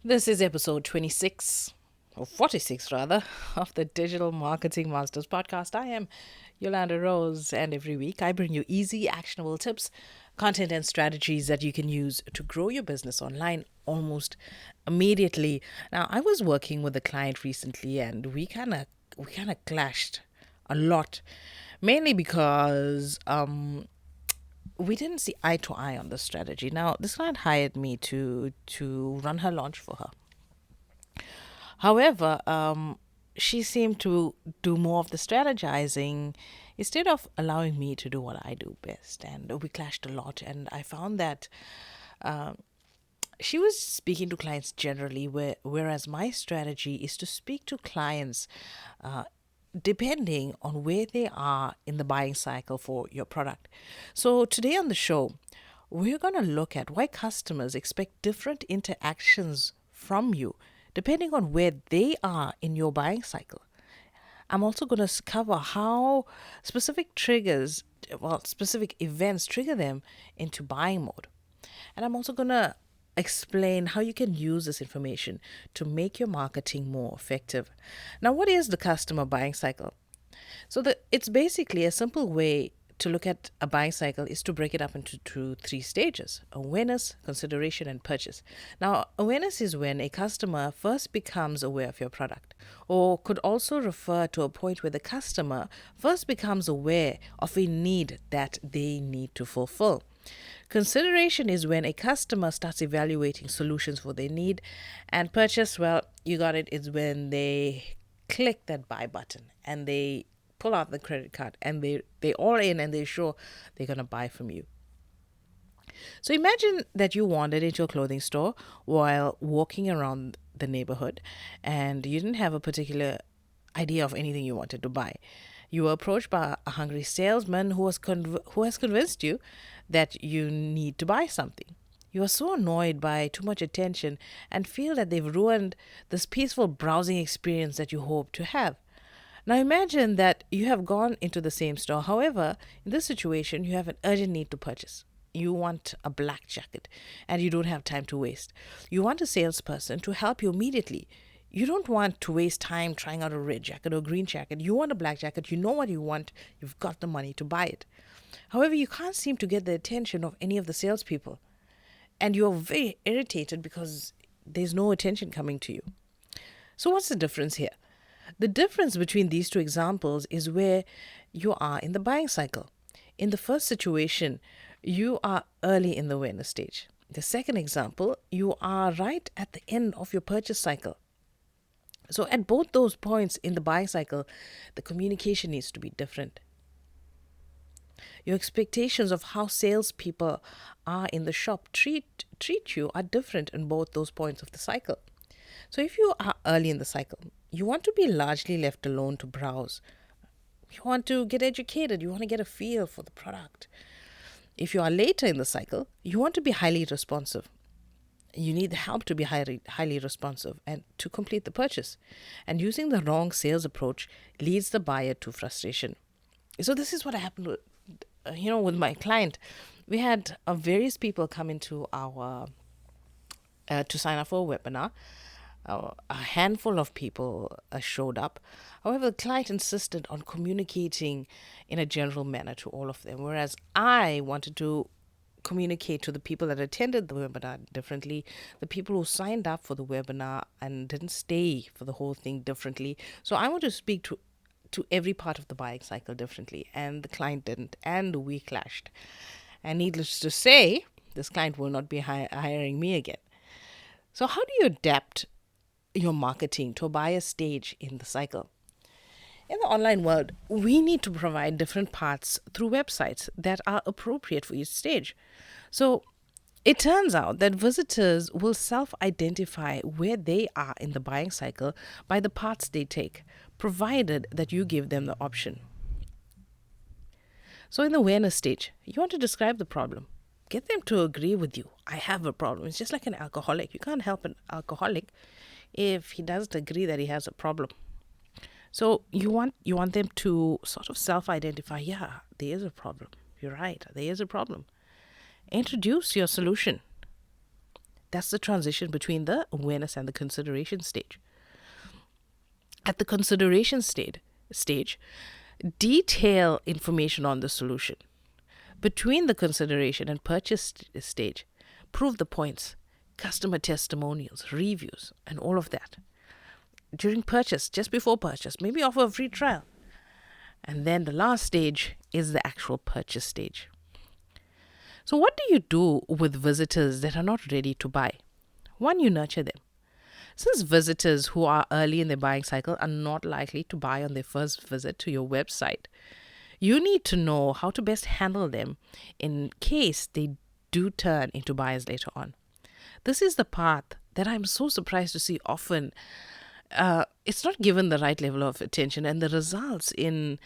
This is episode 26, or 46 rather, of the Digital Marketing Masters podcast. I am Yolanda Rose, and every week I bring you easy, actionable tips, content, and strategies that you can use to grow your business online almost immediately. Now, I was working with a client recently, and we kind of clashed a lot, mainly because we didn't see eye to eye on the strategy. Now, this client hired me to run her launch for her. However, she seemed to do more of the strategizing instead of allowing me to do what I do best. And we clashed a lot. And I found that she was speaking to clients generally, whereas my strategy is to speak to clients depending on where they are in the buying cycle for your product. So, today on the show, we're going to look at why customers expect different interactions from you depending on where they are in your buying cycle. I'm also going to cover how specific events trigger them into buying mode. And I'm also going to explain how you can use this information to make your marketing more effective. Now, what is the customer buying cycle? It's basically a simple way to look at a buying cycle is to break it up into three stages: awareness, consideration, and purchase. Now, awareness is when a customer first becomes aware of your product, or could also refer to a point where the customer first becomes aware of a need that they need to fulfill. Consideration is when a customer starts evaluating solutions for their need, and purchase, well, you got it, is when they click that buy button and they pull out the credit card and they all in and they're sure they're going to buy from you. So imagine that you wandered into a clothing store while walking around the neighborhood and you didn't have a particular idea of anything you wanted to buy. You were approached by a hungry salesman who has convinced you that you need to buy something. You are so annoyed by too much attention and feel that they've ruined this peaceful browsing experience that you hope to have. Now imagine that you have gone into the same store. However, in this situation, you have an urgent need to purchase. You want a black jacket and you don't have time to waste. You want a salesperson to help you immediately. You don't want to waste time trying out a red jacket or a green jacket. You want a black jacket. You know what you want. You've got the money to buy it. However, you can't seem to get the attention of any of the salespeople. And you're very irritated because there's no attention coming to you. So, what's the difference here? The difference between these two examples is where you are in the buying cycle. In the first situation, you are early in the awareness stage. The second example, you are right at the end of your purchase cycle. So, at both those points in the buying cycle, the communication needs to be different. Your expectations of how salespeople are in the shop treat you are different in both those points of the cycle. So if you are early in the cycle, you want to be largely left alone to browse. You want to get educated, you want to get a feel for the product. If you are later in the cycle, you want to be highly responsive. You need the help to be highly responsive and to complete the purchase. And using the wrong sales approach leads the buyer to frustration. So this is what happened with my client. We had various people come into our to sign up for a webinar. A handful of people showed up. However, the client insisted on communicating in a general manner to all of them, whereas I wanted to communicate to the people that attended the webinar differently, the people who signed up for the webinar and didn't stay for the whole thing differently. So I want to speak to every part of the buying cycle differently, and the client didn't, and we clashed. And needless to say, this client will not be hiring me again. So how do you adapt your marketing to a buyer stage in the cycle? In the online world, we need to provide different paths through websites that are appropriate for each stage. So it turns out that visitors will self identify where they are in the buying cycle by the paths they take, provided that you give them the option. So, in the awareness stage, you want to describe the problem. Get them to agree with you. I have a problem. It's just like an alcoholic. You can't help an alcoholic if he doesn't agree that he has a problem. So you want them to sort of self-identify. Yeah, there is a problem. You're right. There is a problem. Introduce your solution. That's the transition between the awareness and the consideration stage. At the consideration stage, detail information on the solution. Between the consideration and purchase stage, prove the points, customer testimonials, reviews, and all of that. During purchase, just before purchase, maybe offer a free trial. And then the last stage is the actual purchase stage. So what do you do with visitors that are not ready to buy? One, you nurture them. Since visitors who are early in their buying cycle are not likely to buy on their first visit to your website, you need to know how to best handle them in case they do turn into buyers later on. This is the path that I'm so surprised to see often. It's not given the right level of attention, and the results in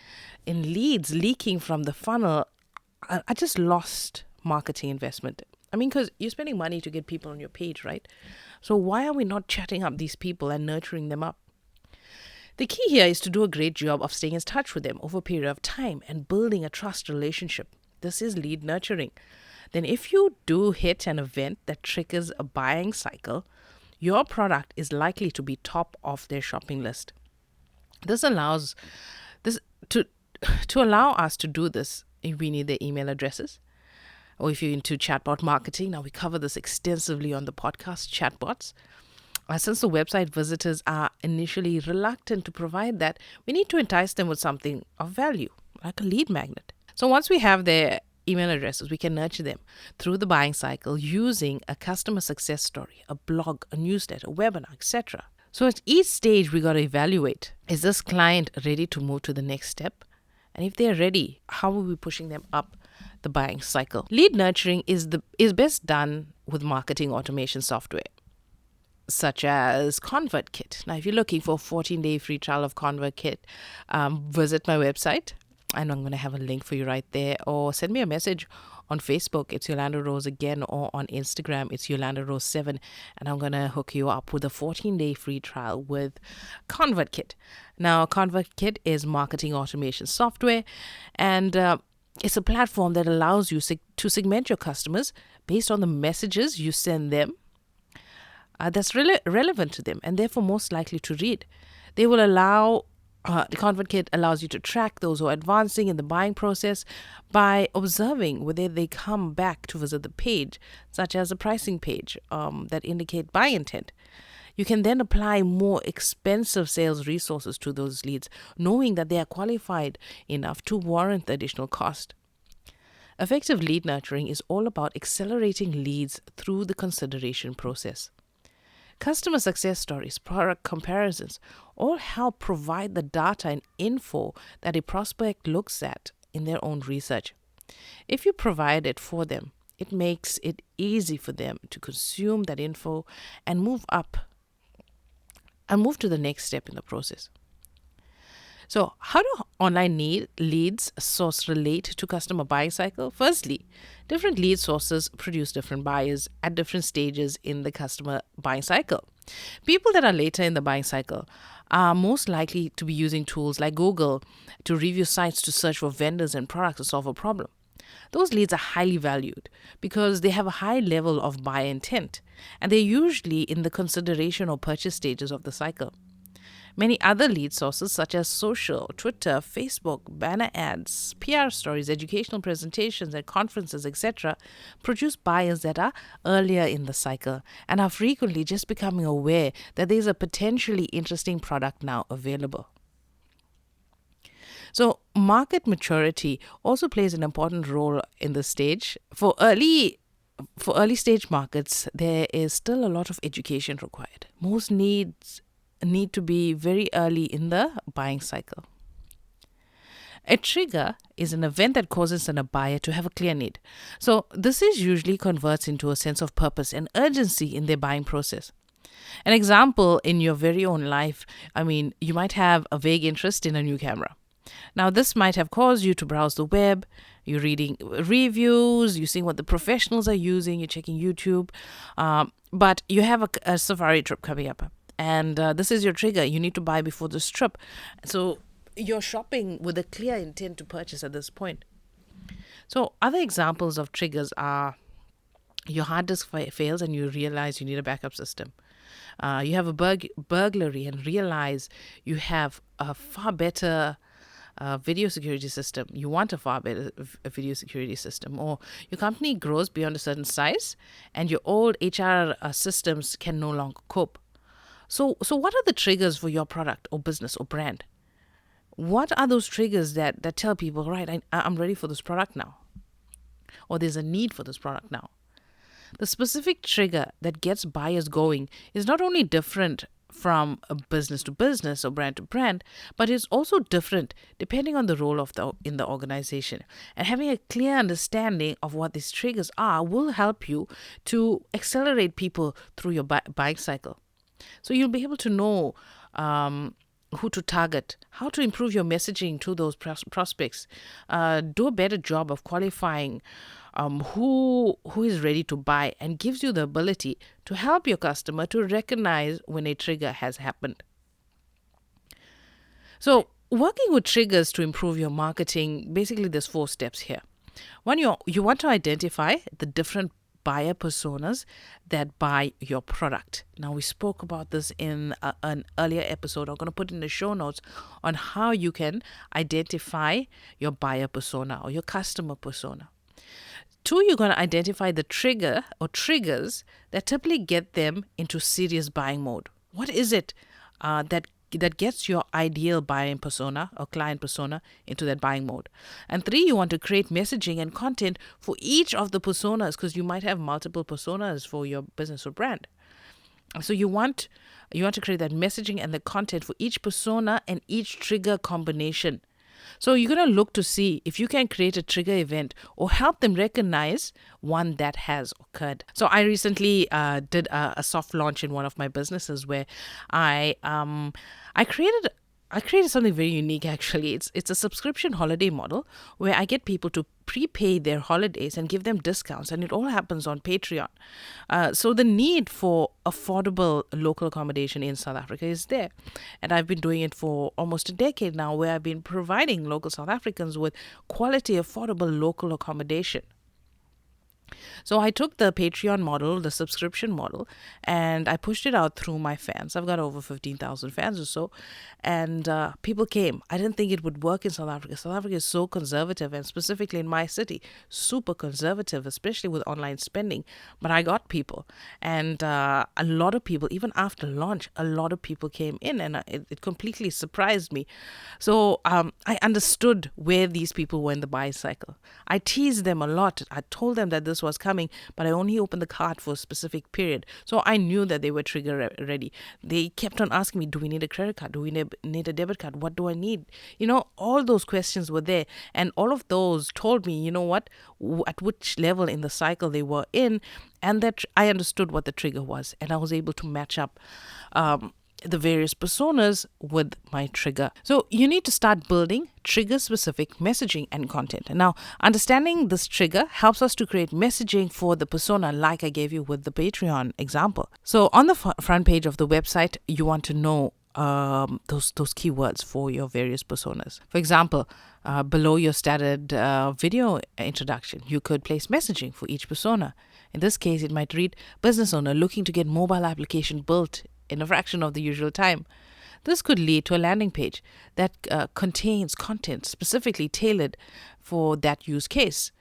leads leaking from the funnel are just lost marketing investment. I mean, because you're spending money to get people on your page, right? So why are we not chatting up these people and nurturing them up? The key here is to do a great job of staying in touch with them over a period of time and building a trust relationship. This is lead nurturing. Then if you do hit an event that triggers a buying cycle, your product is likely to be top of their shopping list. This allows this to allow us to do this, we need their email addresses. Or if you're into chatbot marketing, now we cover this extensively on the podcast, chatbots. Since the website visitors are initially reluctant to provide that, we need to entice them with something of value, like a lead magnet. So once we have their email addresses, we can nurture them through the buying cycle using a customer success story, a blog, a newsletter, a webinar, etc. So at each stage, we got to evaluate, is this client ready to move to the next step? And if they're ready, how are we pushing them up the buying cycle? Lead nurturing is best done with marketing automation software, such as ConvertKit. Now, if you're looking for a 14-day free trial of ConvertKit, visit my website, and I'm going to have a link for you right there, or send me a message on Facebook. It's Yolanda Rose again, or on Instagram, it's Yolanda Rose 7, and I'm going to hook you up with a 14-day free trial with ConvertKit. Now, ConvertKit is marketing automation software, and it's a platform that allows you to segment your customers based on the messages you send them that's relevant to them and therefore most likely to read. They will allow the ConvertKit allows you to track those who are advancing in the buying process by observing whether they come back to visit the page, such as a pricing page that indicate buy intent. You can then apply more expensive sales resources to those leads, knowing that they are qualified enough to warrant the additional cost. Effective lead nurturing is all about accelerating leads through the consideration process. Customer success stories, product comparisons, all help provide the data and info that a prospect looks at in their own research. If you provide it for them, it makes it easy for them to consume that info and move to the next step in the process. So how do online leads source relate to customer buying cycle? Firstly, different lead sources produce different buyers at different stages in the customer buying cycle. People that are later in the buying cycle are most likely to be using tools like Google to review sites to search for vendors and products to solve a problem. Those leads are highly valued because they have a high level of buy intent, and they're usually in the consideration or purchase stages of the cycle. Many other lead sources such as social, Twitter, Facebook, banner ads, PR stories, educational presentations and conferences, etc. produce buyers that are earlier in the cycle and are frequently just becoming aware that there's a potentially interesting product now available. So market maturity also plays an important role in this stage. For early stage markets, there is still a lot of education required. Most needs need to be very early in the buying cycle. A trigger is an event that causes a buyer to have a clear need. So this is usually converts into a sense of purpose and urgency in their buying process. An example in your very own life, you might have a vague interest in a new camera. Now, this might have caused you to browse the web, you're reading reviews, you're seeing what the professionals are using, you're checking YouTube, but you have a safari trip coming up. And this is your trigger. You need to buy before this trip. So you're shopping with a clear intent to purchase at this point. So other examples of triggers are Your hard disk fails and you realize you need a backup system. You have a burglary and realize you have a far better video security system. You want a far better video security system. Or your company grows beyond a certain size and your old HR systems can no longer cope. So what are the triggers for your product or business or brand? What are those triggers that tell people, right, I'm ready for this product now, or there's a need for this product now? The specific trigger that gets buyers going is not only different from a business to business or brand to brand, but it's also different depending on the role in the organization. And having a clear understanding of what these triggers are will help you to accelerate people through your buying cycle. So you'll be able to know who to target, how to improve your messaging to those prospects, do a better job of qualifying who is ready to buy, and gives you the ability to help your customer to recognize when a trigger has happened. So working with triggers to improve your marketing, basically there's 4 steps here. One, you want to identify the different buyer personas that buy your product. Now, we spoke about this in an earlier episode. I'm going to put in the show notes on how you can identify your buyer persona or your customer persona. 2, you're going to identify the trigger or triggers that typically get them into serious buying mode. What is it that gets your ideal buying persona or client persona into that buying mode? And 3, you want to create messaging and content for each of the personas, because you might have multiple personas for your business or brand. So you want to create that messaging and the content for each persona and each trigger combination. So you're going to look to see if you can create a trigger event or help them recognize one that has occurred. So I recently did a soft launch in one of my businesses where I created something very unique. Actually, it's a subscription holiday model where I get people to prepay their holidays and give them discounts, and it all happens on Patreon. So the need for affordable local accommodation in South Africa is there, and I've been doing it for almost a decade now, where I've been providing local South Africans with quality, affordable local accommodation. So I took the Patreon model, the subscription model, and I pushed it out through my fans. I've got over 15,000 fans or so. And people came. I didn't think it would work in South Africa. South Africa is so conservative, and specifically in my city, super conservative, especially with online spending. But I got people. And a lot of people, even after launch, a lot of people came in, and it completely surprised me. So I understood where these people were in the buy cycle. I teased them a lot. I told them that this was coming, but I only opened the cart for a specific period. So I knew that they were trigger ready. They kept on asking me, do we need a credit card? Do we need a debit card? What do I need? All those questions were there. And all of those told me, at which level in the cycle they were in. And that I understood what the trigger was. And I was able to match up the various personas with my trigger. So you need to start building trigger-specific messaging and content. And now, understanding this trigger helps us to create messaging for the persona, like I gave you with the Patreon example. So on the front page of the website, you want to know those keywords for your various personas. For example, below your started video introduction, you could place messaging for each persona. In this case, it might read, business owner looking to get mobile application built in a fraction of the usual time. This could lead to a landing page that contains content specifically tailored for that use case.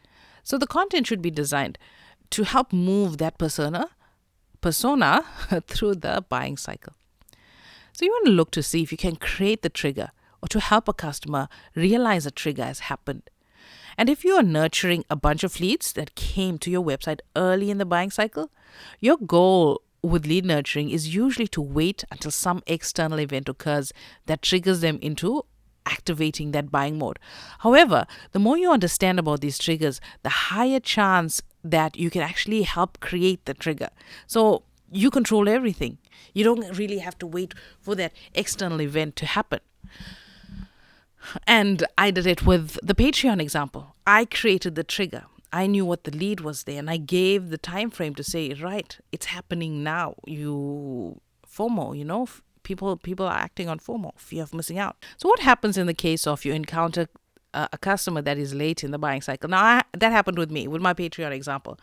So the content should be designed to help move that persona through the buying cycle. So you want to look to see if you can create the trigger or to help a customer realize a trigger has happened. And if you are nurturing a bunch of leads that came to your website early in the buying cycle, your goal with lead nurturing is usually to wait until some external event occurs that triggers them into activating that buying mode. However, the more you understand about these triggers, the higher chance that you can actually help create the trigger. So you control everything. You don't really have to wait for that external event to happen. And I did it with the Patreon example. I created the trigger. I knew what the lead was there, and I gave the time frame to say, right, it's happening now. FOMO, people are acting on FOMO, fear of missing out. So what happens in the case of you encounter a customer that is late in the buying cycle? Now, that happened with me, with my Patreon example.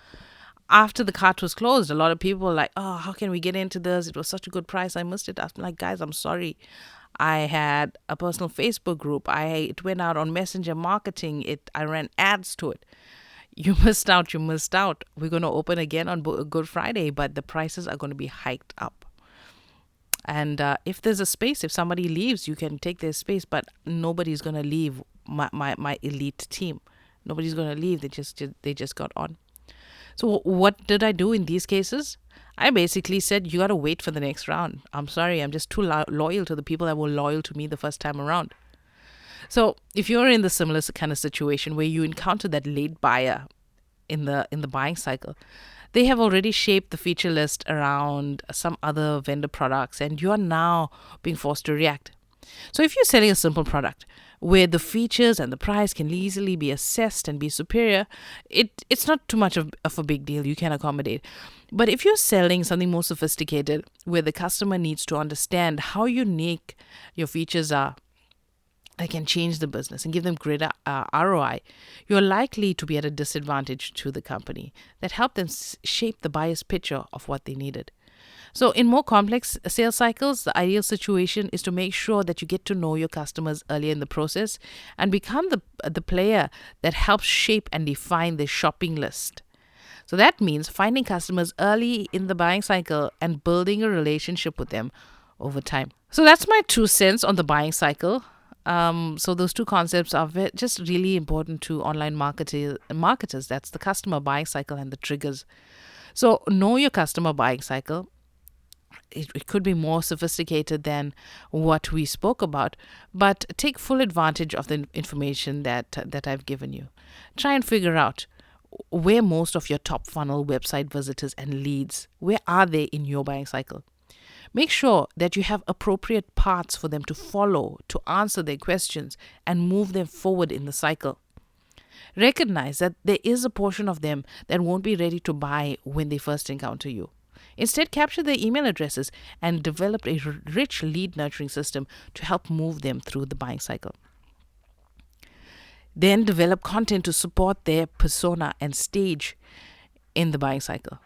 after the cart was closed, a lot of people were like, oh, how can we get into this? It was such a good price. I missed it. I'm like, guys, I'm sorry. I had a personal Facebook group. It went out on Messenger marketing. I ran ads to it. You missed out. You missed out. We're going to open again on Good Friday, but the prices are going to be hiked up. And if there's a space, if somebody leaves, you can take their space, but nobody's going to leave my elite team. Nobody's going to leave. They just got on. So what did I do in these cases? I basically said, you got to wait for the next round. I'm sorry, I'm just too loyal to the people that were loyal to me the first time around. So if you're in the similar kind of situation where you encounter that late buyer in the buying cycle, they have already shaped the feature list around some other vendor products, and you are now being forced to react. So if you're selling a simple product where the features and the price can easily be assessed and be superior, it's not too much of a big deal. You can accommodate. But if you're selling something more sophisticated where the customer needs to understand how unique your features are, that can change the business and give them greater ROI, you're likely to be at a disadvantage to the company that helped them shape the buyer's picture of what they needed. So in more complex sales cycles, the ideal situation is to make sure that you get to know your customers earlier in the process and become the player that helps shape and define their shopping list. So that means finding customers early in the buying cycle and building a relationship with them over time. So that's my 2 cents on the buying cycle. So those two concepts are just really important to online marketers. That's the customer buying cycle and the triggers. So know your customer buying cycle. It could be more sophisticated than what we spoke about, but take full advantage of the information that I've given you. Try and figure out where most of your top funnel website visitors and leads, where are they in your buying cycle? Make sure that you have appropriate paths for them to follow, to answer their questions, and move them forward in the cycle. Recognize that there is a portion of them that won't be ready to buy when they first encounter you. Instead, capture their email addresses and develop a rich lead nurturing system to help move them through the buying cycle. Then develop content to support their persona and stage in the buying cycle.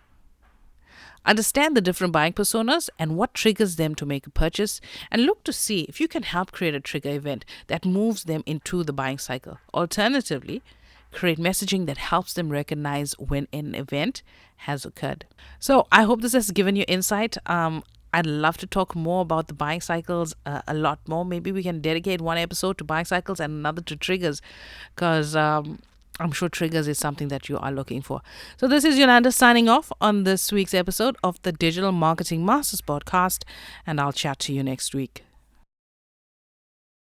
Understand the different buying personas and what triggers them to make a purchase, and look to see if you can help create a trigger event that moves them into the buying cycle. Alternatively, create messaging that helps them recognize when an event has occurred. So I hope this has given you insight. I'd love to talk more about the buying cycles a lot more. Maybe we can dedicate one episode to buying cycles and another to triggers, because I'm sure triggers is something that you are looking for. So this is Yolanda signing off on this week's episode of the Digital Marketing Masters podcast, and I'll chat to you next week.